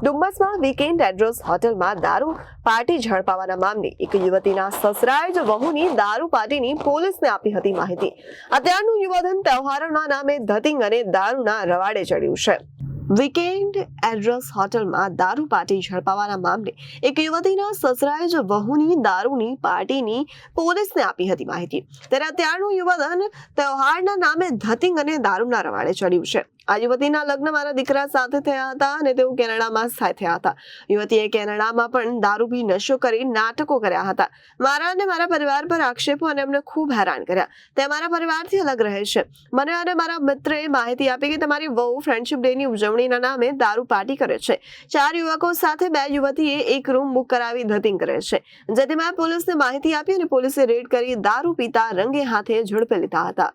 ડુમ્મસમાં weekend address હોટલમાં દારૂ party ઝડપાવાના મામલે એક યુવતીના સસરાએ જ વહુની દારૂ પાર્ટીની પોલીસને આપી હતી માહિતી। અત્યારનું યુવાધન તહેવારોના નામે ધતિંગ અને દારૂના રવાડે ચડ્યું છે। વીકેન્ડ એડ્રેસ હોટલમાં દારૂ પાર્ટી ઝડપાવાના મામલે એક યુવતીના સસરાએ જ વહુની દારૂની પાર્ટીની પોલીસને આપી હતી માહિતી। ત્યારે અત્યારનું યુવાધન તહેવારના નામે ધતિંગ અને દારૂના રવાડે ચડ્યું છે। આ યુવતીના લગ્ન મારા દીકરા સાથે થયા હતા અને તેઓ કેનેડામાં સ્થાયી થયા હતા। યુવતીએ કેનેડામાં પણ દારૂ પી નશો કરી નાટકો કર્યા હતા। મારા અને મારા પરિવાર પર આક્ષેપો અને અમને ખૂબ હેરાન કર્યા। તે મારા પરિવારથી અલગ રહે છે। મને અને મારા મિત્રએ માહિતી આપી કે તમારી વહુ ફ્રેન્ડશિપ ડેની ઉજવણીના નામે દારૂ પાર્ટી કરે છે। 4 યુવકો સાથે 2 યુવતીએ એક રૂમ બુક કરાવી ધતિંગ કરે છે, જેથી મેં પોલીસને માહિતી આપી અને પોલીસે રેડ કરી દારૂ પીતા રંગે હાથે ઝડપી લીધા હતા।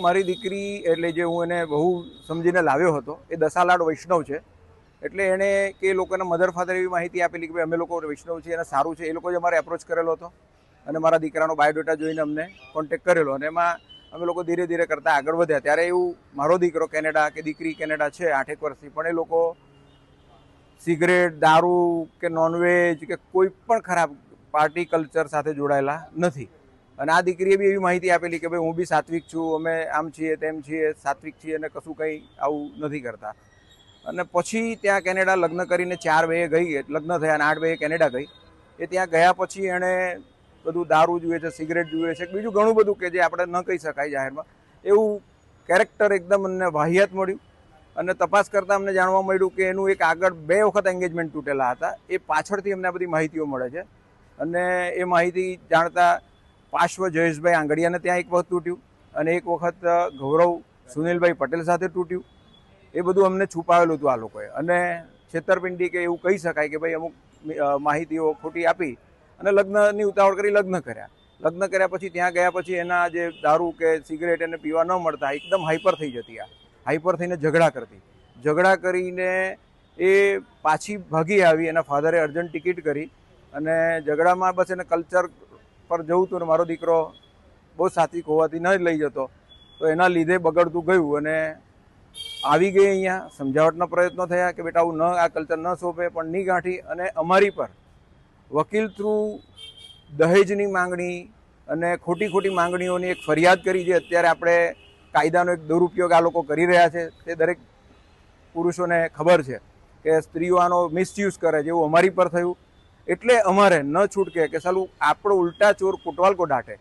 મારી દીકરી એટલે જે હું એને બહુ સમજીને લાવ્યો હતો એ દસાલાડ વૈષ્ણવ છે। એટલે એણે કે લોકોના મધર ફાધર એવી માહિતી આપેલી કે ભાઈ અમે લોકો વૈષ્ણવ છીએ અને સારું છે। એ લોકો જ અમારે એપ્રોચ કરેલો હતો અને મારા દીકરાનો બાયોડેટા જોઈને અમને કોન્ટેક્ટ કરેલો અને એમાં અમે લોકો ધીરે ધીરે કરતાં આગળ વધ્યા। ત્યારે એવું મારો દીકરો કેનેડા કે દીકરી કેનેડા છે 8 વર્ષથી, પણ એ લોકો સિગરેટ, દારૂ કે નોનવેજ કે કોઈ પણ ખરાબ પાર્ટી કલ્ચર સાથે જોડાયેલા નથી। અને આ દીકરીએ બી એવી માહિતી આપેલી કે ભાઈ હું બી સાત્વિક છું, અમે આમ છીએ તેમ છીએ, સાત્વિક છીએ અને કશું કંઈ આવું નથી કરતા। અને પછી ત્યાં કેનેડા લગ્ન કરીને 4 વે ગઈ, લગ્ન થયા અને 8 વે કેનેડા ગઈ। એ ત્યાં ગયા પછી એણે બધું દારૂ જુએ છે, સિગરેટ જુએ છે, બીજું ઘણું બધું કે જે આપણે ન કહી શકાય જાહેરમાં, એવું કેરેક્ટર એકદમ અમને વાહિયાત મળ્યું। અને તપાસ કરતાં અમને જાણવા મળ્યું કે એનું એક આગળ 2 વખત એન્ગેજમેન્ટ તૂટેલા હતા। એ પાછળથી અમને આ બધી માહિતીઓ મળે છે અને એ માહિતી જાણતા પાર્શ્વ જયેશભાઈ આંગડિયાને ત્યાં એક વખત તૂટ્યું અને એક વખત ગૌરવ સુનિલભાઈ પટેલ સાથે તૂટ્યું। એ બધું અમને છુપાવેલું હતું આ લોકોએ અને છેતરપિંડી કે એવું કહી શકાય કે ભાઈ અમુક માહિતીઓ ખોટી આપી અને લગ્નની ઉતાવળ કરી લગ્ન કર્યા। લગ્ન કર્યા પછી ત્યાં ગયા પછી એના જે દારૂ કે સિગરેટ એને પીવા ન મળતા એકદમ હાઈપર થઈ જતી। આ હાઈપર થઈને ઝઘડા કરતી, ઝઘડા કરીને એ પાછી ભાગી આવી। એના ફાધરે અર્જન્ટ ટિકિટ કરી અને ઝઘડામાં બસ એને કલ્ચર પર જવું હતું ને મારો દીકરો બહુ સાત્વિક હોવાથી ન લઈ જતો, તો એના લીધે બગડતું ગયું અને આવી ગઈ। અહીંયા સમજાવટના પ્રયત્નો થયા કે બેટા આવું આ કલ્ચર ન સોંપે, પણ નહીં ગાંઠી અને અમારી પર વકીલ થ્રુ દહેજની માંગણી અને ખોટી માંગણીઓની એક ફરિયાદ કરી। જે અત્યારે આપણે કાયદાનો એક દુરુપયોગ આ લોકો કરી રહ્યા છે, તે દરેક પુરુષોને ખબર છે કે સ્ત્રીઓ આનો મિસયુઝ કરે છે, એવું અમારી પર થયું। એટલે અમારે ન છૂટકે કે સાલું આપણો ઉલટા ચોર કોટવાલ કો ડાંટે,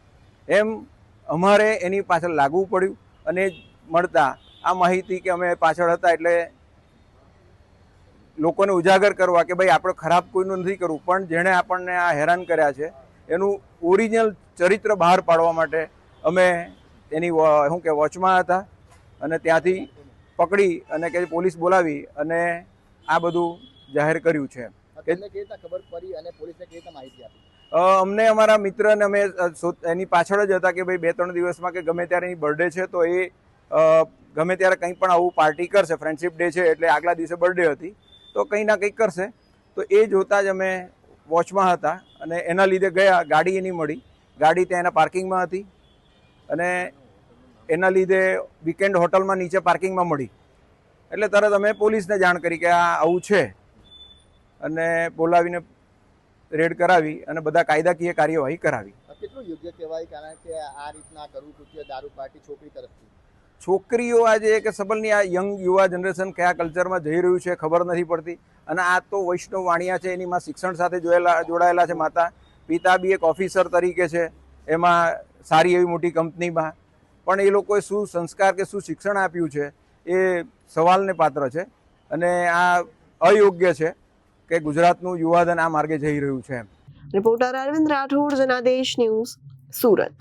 એમ અમારે એની પાછળ લાગવું પડ્યું। અને મળતા આ માહિતી કે અમે પાછળ હતા એટલે લોકોને ઉજાગર કરવા કે ભાઈ આપણે ખરાબ કોઈનું નથી કરવું, પણ જેણે આપણને આ હેરાન કર્યા છે એનું ઓરિજિનલ ચરિત્ર બહાર પાડવા માટે અમે એની શું કે વોચમાં હતા અને ત્યાંથી પકડી અને કે પોલીસ બોલાવી અને આ બધું જાહેર કર્યું છે। ખબર પડી અને પોલીસને કેવી રીતે માહિતી આપી? અમને અમારા મિત્ર અને અમે એની પાછળ જ હતા કે ભાઈ 2-3 દિવસમાં કે ગમે ત્યારે એની બર્થડે છે તો એ ગમે ત્યારે કંઈ પણ આવું પાર્ટી કરશે। ફ્રેન્ડશિપ ડે છે એટલે આગલા દિવસે બર્થડે હતી તો કંઈ ના કંઈક કરશે। તો એ જોતાં જ અમે વોચમાં હતા અને એના લીધે ગયા। ગાડી એની મળી, ગાડી ત્યાં એના પાર્કિંગમાં હતી અને એના લીધે વીકેન્ડ હોટલમાં નીચે પાર્કિંગમાં મળી। એટલે તરત અમે પોલીસને જાણ કરી કે આ આવું છે અને બોલાવીને રેડ કરાવી અને બધા કાયદાકીય કાર્યવાહી કરાવી। કેટલું યોગ્ય કહેવાય, કારણ કે આ રીતના કરવું કૃત્ય દારૂ પાર્ટી છોકરી તરફથી? છોકરીઓ આજે કે સબલની આ યંગ યુવા જનરેશન કયા કલ્ચરમાં જઈ રહ્યું છે ખબર નથી પડતી। અને આ તો વૈષ્ણવ વાણિયા છે, એની માં શિક્ષણ સાથે જોડાયેલા છે। માતા પિતા બી એક ઓફિસર તરીકે છે એમાં સારી એવી મોટી કંપનીમાં, પણ એ લોકોએ શું સંસ્કાર કે શું શિક્ષણ આપ્યું છે એ સવાલને પાત્ર છે અને આ અયોગ્ય છે કે ગુજરાતનું યુવાધન આ માર્ગે જઈ રહ્યું છે। Reporter Arvind Rathod, Janadesh news, Surat.